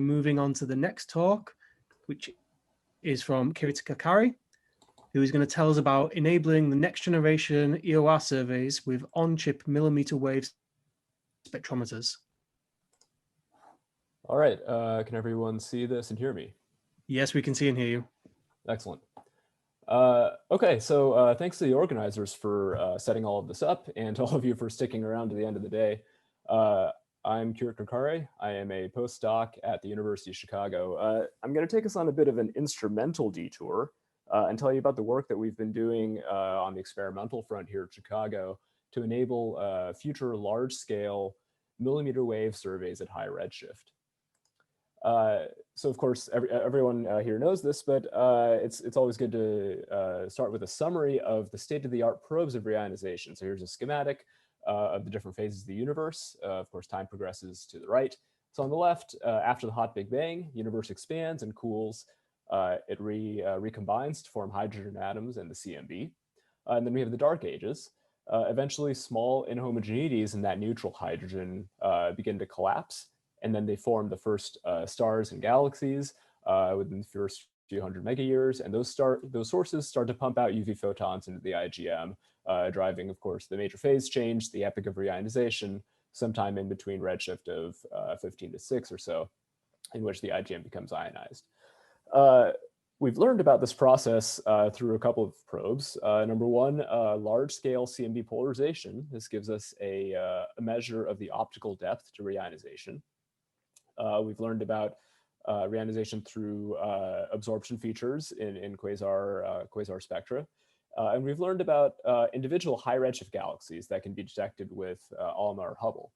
moving on to the next talk, which is from Kirit Karkare, who is going to tell us about enabling the next generation EoR surveys with on-chip millimeter wave spectrometers. All right, can everyone see this and hear me? Yes, we can see and hear you. Excellent. Okay, so thanks to the organizers for setting all of this up and to all of you for sticking around to the end of the day. I'm Kirit Karkare. I am a postdoc at the University of Chicago. I'm going to take us on a bit of an instrumental detour and tell you about the work that we've been doing on the experimental front here at Chicago to enable future large-scale millimeter wave surveys at high redshift. So of course, everyone here knows this, but it's always good to start with a summary of the state-of-the-art probes of reionization. So here's a schematic of the different phases of the universe. Of course, time progresses to the right. So on the left, after the hot Big Bang, universe expands and cools. It recombines to form hydrogen atoms and the CMB. And then we have the dark ages. Eventually, small inhomogeneities in that neutral hydrogen begin to collapse. And then they form the first stars and galaxies within the first few hundred mega years. And those sources start to pump out UV photons into the IGM, driving, of course, the major phase change, the Epoch of Reionization, sometime in between redshift of 15 to 6 or so, in which the IGM becomes ionized. We've learned about this process through a couple of probes. Number one, large-scale CMB polarization. This gives us a measure of the optical depth to reionization. We've learned about reionization through absorption features in quasar spectra. And we've learned about individual high redshift galaxies that can be detected with ALMA or Hubble.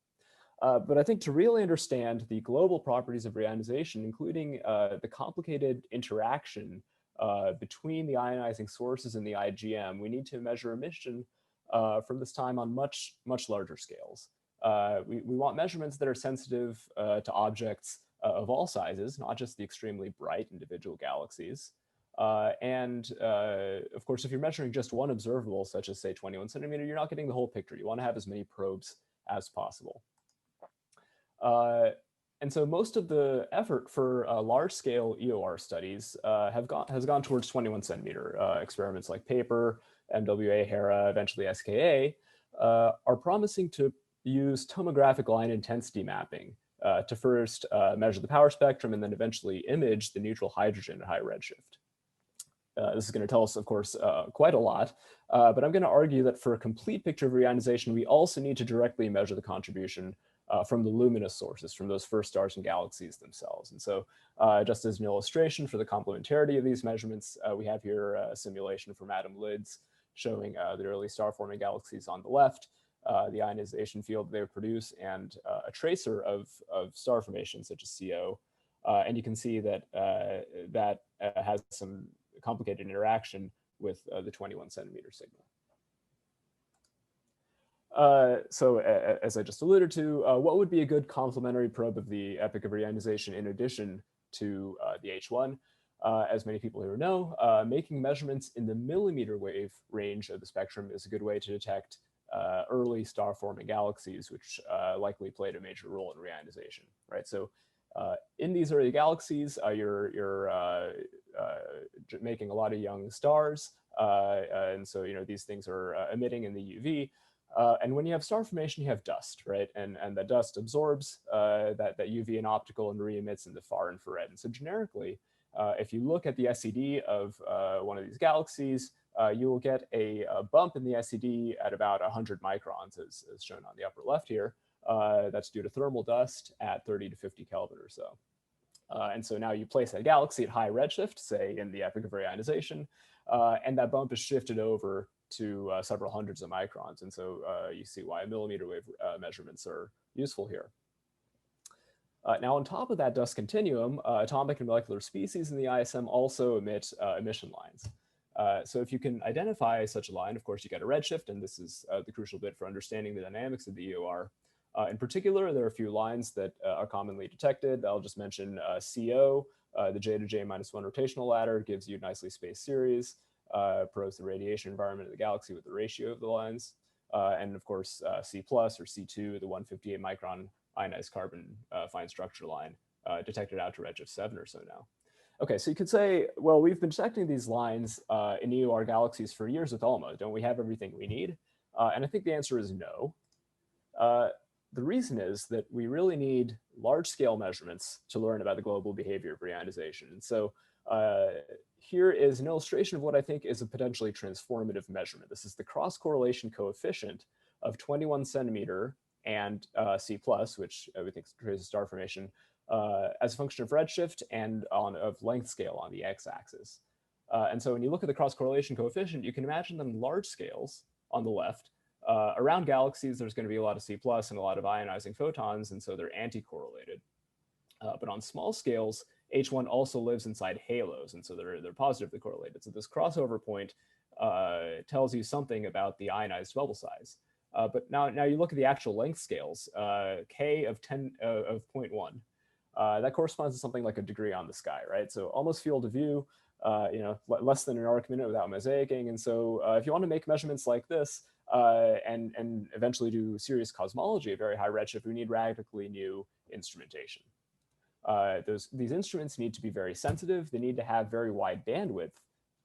But I think to really understand the global properties of reionization, including the complicated interaction between the ionizing sources and the IGM, we need to measure emission from this time on much larger scales. We want measurements that are sensitive to objects of all sizes, not just the extremely bright individual galaxies. And of course, if you're measuring just one observable, such as say 21 centimeter, you're not getting the whole picture. You want to have as many probes as possible. And so most of the effort for large-scale EoR studies has gone towards 21 centimeter. Experiments like PAPER, MWA, HERA, eventually SKA, are promising to use tomographic line intensity mapping to first measure the power spectrum and then eventually image the neutral hydrogen at high redshift. This is going to tell us, of course, quite a lot, but I'm going to argue that for a complete picture of reionization, we also need to directly measure the contribution from the luminous sources, from those first stars and galaxies themselves. And so just as an illustration for the complementarity of these measurements, we have here a simulation from atom lids showing the early star-forming galaxies on the left, the ionization field they produce, and a tracer of star formation such as CO. And you can see that that has some complicated interaction with the 21 centimeter signal. So as I just alluded to, what would be a good complementary probe of the Epoch of Reionization in addition to the H1? As many people here know, making measurements in the millimeter wave range of the spectrum is a good way to detect early star-forming galaxies, which likely played a major role in reionization, right? So in these early galaxies, you're making a lot of young stars, and so these things are emitting in the UV. And when you have star formation, you have dust, right? And that dust absorbs that UV and optical and re-emits in the far infrared. And so generically, if you look at the SED of one of these galaxies, you will get a bump in the SED at about 100 microns, as shown on the upper left here. That's due to thermal dust at 30 to 50 Kelvin or so. And so now you place that galaxy at high redshift, say in the Epoch of Reionization, and that bump is shifted over to several hundreds of microns. And so you see why millimeter wave measurements are useful here. Now, on top of that dust continuum, atomic and molecular species in the ISM also emit emission lines. So if you can identify such a line, of course, you get a redshift, and this is the crucial bit for understanding the dynamics of the EoR. In particular, there are a few lines that are commonly detected. I'll just mention CO, the J to J minus 1 rotational ladder gives you nicely spaced series, probes the radiation environment of the galaxy with the ratio of the lines. And of course, C plus or C2, the 158 micron ionized carbon fine structure line detected out to redshift 7 or so now. Okay, so you could say, well, we've been detecting these lines in EoR galaxies for years with ALMA. Don't we have everything we need? And I think the answer is no. The reason is that we really need large-scale measurements to learn about the global behavior of reionization. And so here is an illustration of what I think is a potentially transformative measurement. This is the cross-correlation coefficient of 21 centimeter and C+, which we think traces star formation, as a function of redshift and of length scale on the x-axis. And so when you look at the cross-correlation coefficient, you can imagine them large scales on the left. Around galaxies, there's going to be a lot of C+ and a lot of ionizing photons, and so they're anti-correlated. But on small scales, H1 also lives inside halos, and so they're positively correlated. So this crossover point tells you something about the ionized bubble size. But now you look at the actual length scales, K of 0.1. That corresponds to something like a degree on the sky, right? So almost field of view, less than an arc minute without mosaicing. And so if you want to make measurements like this and eventually do serious cosmology at very high redshift, we need radically new instrumentation. These instruments need to be very sensitive. They need to have very wide bandwidth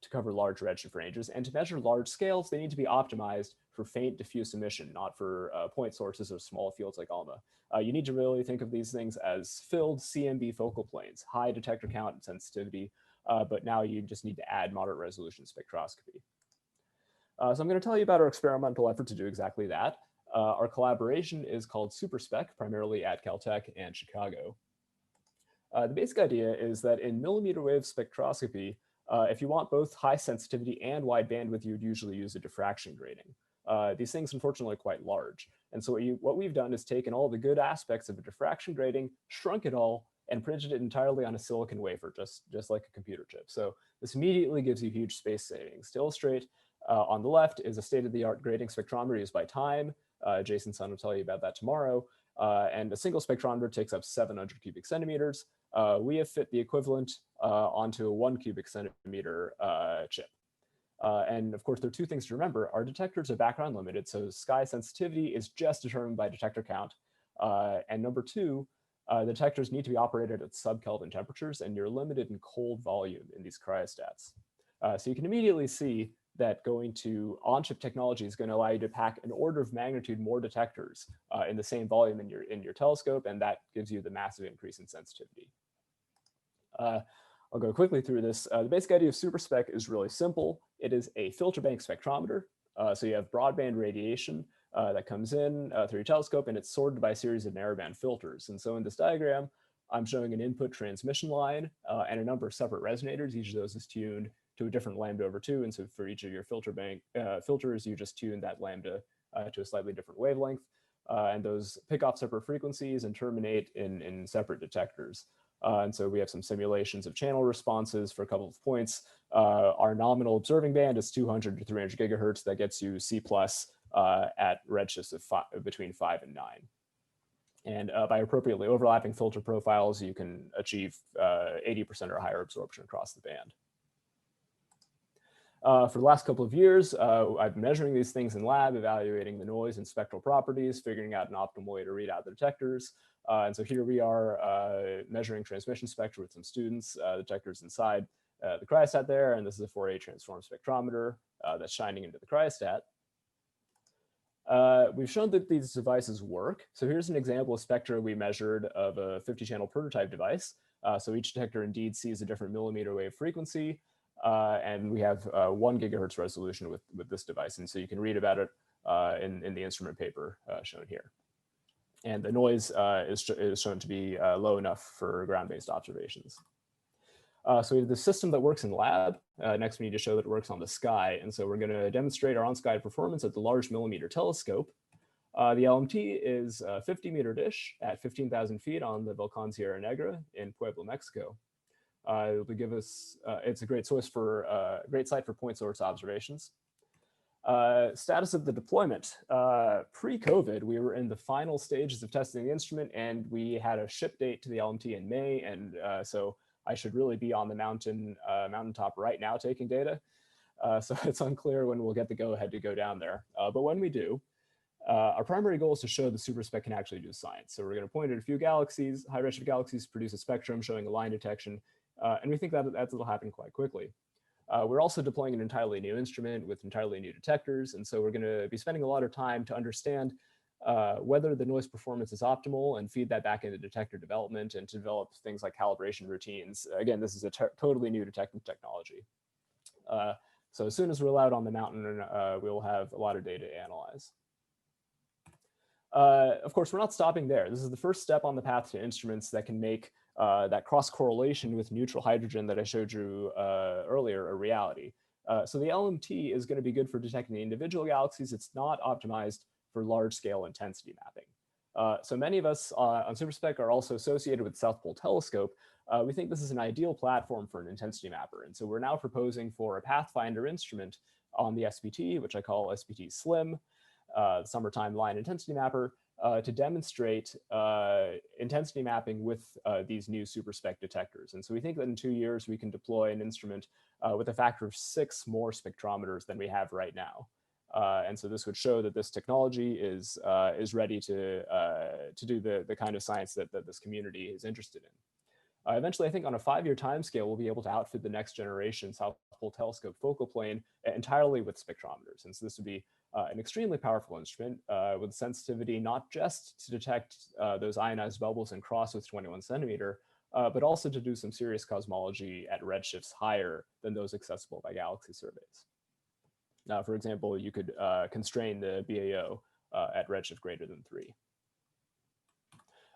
to cover large redshift ranges. And to measure large scales, they need to be optimized for faint diffuse emission, not for point sources of small fields like ALMA. You need to really think of these things as filled CMB focal planes, high detector count and sensitivity, but now you just need to add moderate resolution spectroscopy. So I'm going to tell you about our experimental effort to do exactly that. Our collaboration is called SuperSpec, primarily at Caltech and Chicago. The basic idea is that in millimeter wave spectroscopy, if you want both high sensitivity and wide bandwidth, you'd usually use a diffraction grating. These things, unfortunately, are quite large. And so what we've done is taken all the good aspects of a diffraction grating, shrunk it all, and printed it entirely on a silicon wafer, just like a computer chip. So this immediately gives you huge space savings. To illustrate, on the left is a state-of-the-art grating spectrometer used by Time. Jason Sun will tell you about that tomorrow. And a single spectrometer takes up 700 cubic centimeters. We have fit the equivalent onto a 1 cubic centimeter chip. And of course, there are two things to remember. Our detectors are background limited, so sky sensitivity is just determined by detector count. And number two, the detectors need to be operated at sub-Kelvin temperatures, and you're limited in cold volume in these cryostats. So you can immediately see that going to on-chip technology is going to allow you to pack an order of magnitude more detectors in the same volume in your telescope, and that gives you the massive increase in sensitivity. I'll go quickly through this. The basic idea of SuperSpec is really simple. It is a filter bank spectrometer. So you have broadband radiation that comes in through your telescope, and it's sorted by a series of narrowband filters. And so in this diagram, I'm showing an input transmission line and a number of separate resonators. Each of those is tuned to a different lambda/2. And so for each of your filter bank filters, you just tune that lambda to a slightly different wavelength. And those pick off separate frequencies and terminate in separate detectors. And so we have some simulations of channel responses for a couple of points. Our nominal observing band is 200 to 300 gigahertz. That gets you C+ at redshifts of between 5 and 9. And by appropriately overlapping filter profiles, you can achieve 80% or higher absorption across the band. For the last couple of years, I've been measuring these things in lab, evaluating the noise and spectral properties, figuring out an optimal way to read out the detectors. And so here we are measuring transmission spectra with some students. The detector's inside the cryostat there, and this is a Fourier transform spectrometer that's shining into the cryostat. We've shown that these devices work. So here's an example of spectra we measured of a 50-channel prototype device. So each detector indeed sees a different millimeter wave frequency. And we have 1 gigahertz resolution with this device. And so you can read about it in the instrument paper shown here. And the noise is shown to be low enough for ground-based observations. So we have the system that works in lab. Next, we need to show that it works on the sky. And so we're going to demonstrate our on-sky performance at the Large Millimeter Telescope. The LMT is a 50-meter dish at 15,000 feet on the Volcan Sierra Negra in Puebla, Mexico. It will give us, it's a great source for, great site for point source observations. Status of the deployment. Pre-COVID, we were in the final stages of testing the instrument, and we had a ship date to the LMT in May, and so I should really be on the mountaintop right now taking data. So it's unclear when we'll get the go-ahead to go down there. But when we do, Our primary goal is to show the SuperSpec can actually do science. So we're going to point at a few galaxies, high redshift galaxies, produce a spectrum showing a line detection, and we think that that'll happen quite quickly. We're also deploying an entirely new instrument with entirely new detectors, and so we're going to be spending a lot of time to understand whether the noise performance is optimal and feed that back into detector development and to develop things like calibration routines. Again, this is a totally new detecting technology. So as soon as we're allowed on the mountain, we'll have a lot of data to analyze. Of course, we're not stopping there. This is the first step on the path to instruments that can make that cross-correlation with neutral hydrogen that I showed you earlier a reality. So the LMT is going to be good for detecting the individual galaxies. It's not optimized for large-scale intensity mapping. So many of us on SuperSpec are also associated with the South Pole Telescope. We think this is an ideal platform for an intensity mapper. And so we're now proposing for a Pathfinder instrument on the SPT, which I call SPT Slim, the Summertime Line Intensity Mapper, to demonstrate intensity mapping with these new SuperSpec detectors. And so we think that in 2 years, we can deploy an instrument with a factor of 6 more spectrometers than we have right now. And so this would show that this technology is ready to do the kind of science that this community is interested in. Eventually, I think on a 5-year timescale, we'll be able to outfit the next generation South Pole Telescope focal plane entirely with spectrometers. And so this would be an extremely powerful instrument with sensitivity not just to detect those ionized bubbles and cross with 21 centimeter, but also to do some serious cosmology at redshifts higher than those accessible by galaxy surveys. Now, for example, you could constrain the BAO at redshift greater than 3.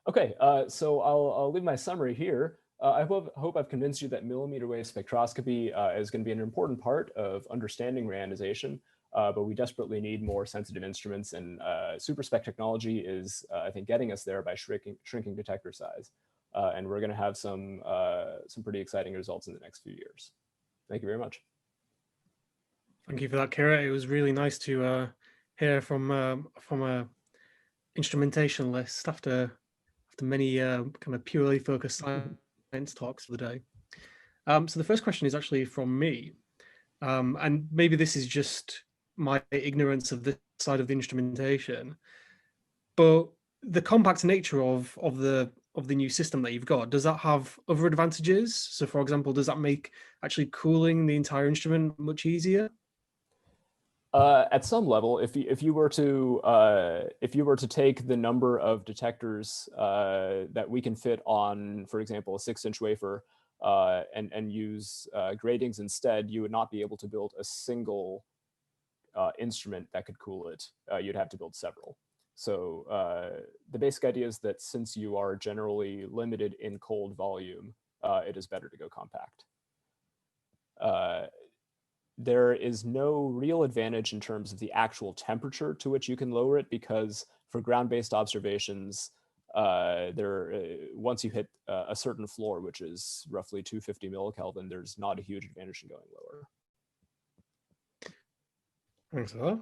Okay, so I'll leave my summary here. I hope I've convinced you that millimeter wave spectroscopy is going to be an important part of understanding reionization, but we desperately need more sensitive instruments, and SuperSpec technology is, I think, getting us there by shrinking detector size. And we're going to have some pretty exciting results in the next few years. Thank you very much. Thank you for that, Kirit. It was really nice to hear from a instrumentationalist after many kind of purely focused science talks for the day. So the first question is actually from me, and maybe this is just my ignorance of this side of the instrumentation, but the compact nature of the new system that you've got, does that have other advantages? So, for example, does that make actually cooling the entire instrument much easier? At some level, if you were to take the number of detectors that we can fit on, for example, a 6-inch wafer, and use gratings instead, you would not be able to build a single instrument that could cool it. You'd have to build several. So the basic idea is that since you are generally limited in cold volume, it is better to go compact. There is no real advantage in terms of the actual temperature to which you can lower it, because for ground-based observations, once you hit a certain floor, which is roughly 250 millikelvin, there's not a huge advantage in going lower. Thanks for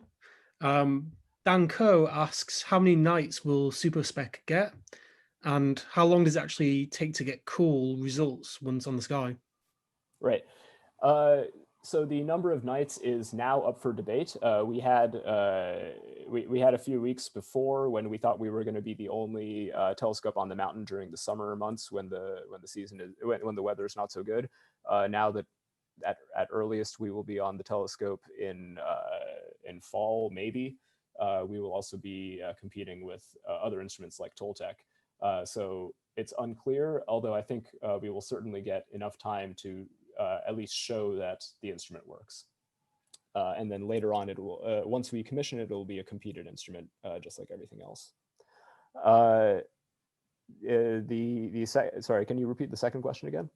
that. Dan Coe asks, how many nights will SuperSpec get? And how long does it actually take to get cool results once on the sky? Right. So the number of nights is now up for debate. We had a few weeks before when we thought we were going to be the only telescope on the mountain during the summer months when the weather is not so good. Now that at earliest we will be on the telescope in fall, maybe. We will also be competing with other instruments like Toltec. So it's unclear, although I think we will certainly get enough time to at least show that the instrument works. And then later on, it will once we commission it, it will be a competed instrument, just like everything else. Sorry, can you repeat the second question again?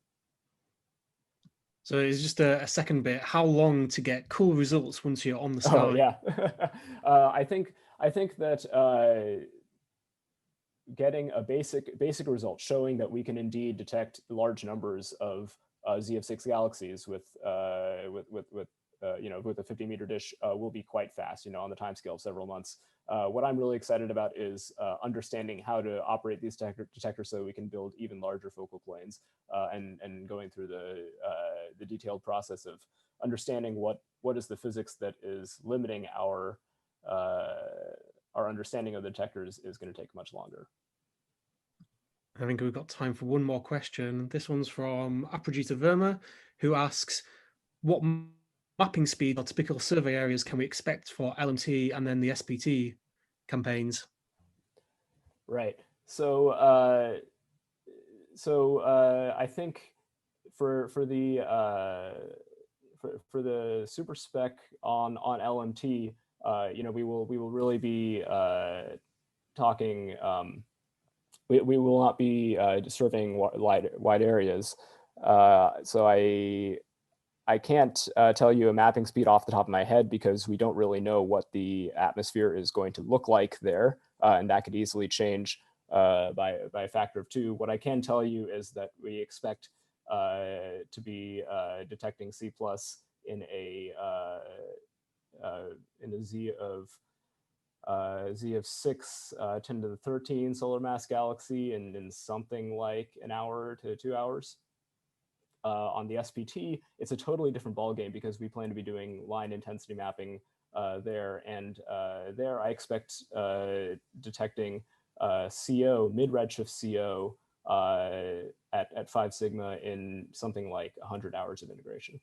So it's just a second bit. How long to get cool results once you're on the sky? Oh yeah, I think that getting a basic result showing that we can indeed detect large numbers of Z6 galaxies with a 50-meter dish will be quite fast, on the timescale of several months. What I'm really excited about is understanding how to operate these detectors so we can build even larger focal planes, and going through the detailed process of understanding what is the physics that is limiting our our understanding of the detectors is going to take much longer. I think we've got time for one more question. This one's from Aprajita Verma, who asks, what mapping speed or typical survey areas can we expect for LMT and then the SPT campaigns? Right. So I think for the SuperSpec on LMT, we will really be talking. We will not be surveying wide areas. So I can't tell you a mapping speed off the top of my head because we don't really know what the atmosphere is going to look like there, and that could easily change by a factor of 2. What I can tell you is that we expect to be detecting C+ in a Z of 6, 10 to the 13 solar mass galaxy in something like an hour to 2 hours. On the SPT, it's a totally different ballgame because we plan to be doing line intensity mapping there. And there I expect detecting CO, mid-redshift CO at 5 sigma in something like 100 hours of integration.